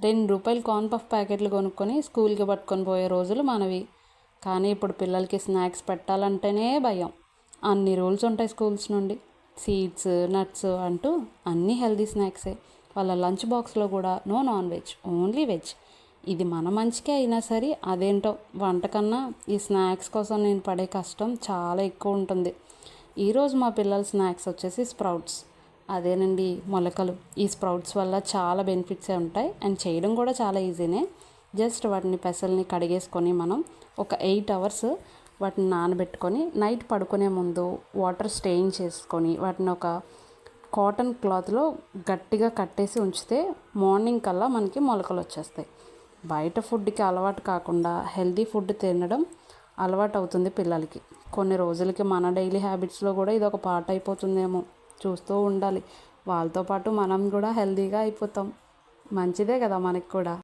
రూ. 2 corn puff ప్యాకెట్లు కొనుక్కొని స్కూల్కి పట్టుకొని పోయే రోజులు మనవి. కానీ ఇప్పుడు పిల్లలకి స్నాక్స్ పెట్టాలంటేనే భయం. అన్ని రూల్స్ ఉంటాయి స్కూల్స్ నుండి. సీడ్స్, నట్స్ అంటూ అన్నీ హెల్దీ స్నాక్సే. వాళ్ళ లంచ్ బాక్స్లో కూడా no non veg, only veg. ఇది మన మంచికే అయినా సరే అదేంటో వంట కన్నా ఈ స్నాక్స్ కోసం నేను పడే కష్టం చాలా ఎక్కువ ఉంటుంది. ఈరోజు మా పిల్లల స్నాక్స్ వచ్చేసి స్ప్రౌట్స్. అదేనండి, మొలకలు. ఈ స్ప్రౌట్స్ వల్ల చాలా బెనిఫిట్సే ఉంటాయి అండ్ చేయడం కూడా చాలా ఈజీనే. జస్ట్ వాటిని పెసల్ని కడిగేసుకొని మనం ఒక 8 అవర్స్ వాటిని నానబెట్టుకొని నైట్ పడుకునే ముందు వాటర్ స్టెయిన్ చేసుకొని వాటిని ఒక కాటన్ క్లాత్లో గట్టిగా కట్టేసి ఉంచితే మార్నింగ్ కల్లా మనకి మొలకలు వచ్చేస్తాయి. బయట ఫుడ్కి అలవాటు కాకుండా హెల్దీ ఫుడ్ తినడం అలవాటు అవుతుంది పిల్లలకి. కొన్ని రోజులకి మన డైలీ హ్యాబిట్స్లో కూడా ఇది ఒక పార్ట్ అయిపోతుందేమో. చూస్తూ ఉండాలి. వాళ్ళతో పాటు మనం కూడా హెల్దీగా అయిపోతాం. మంచిదే కదా మనకి కూడా.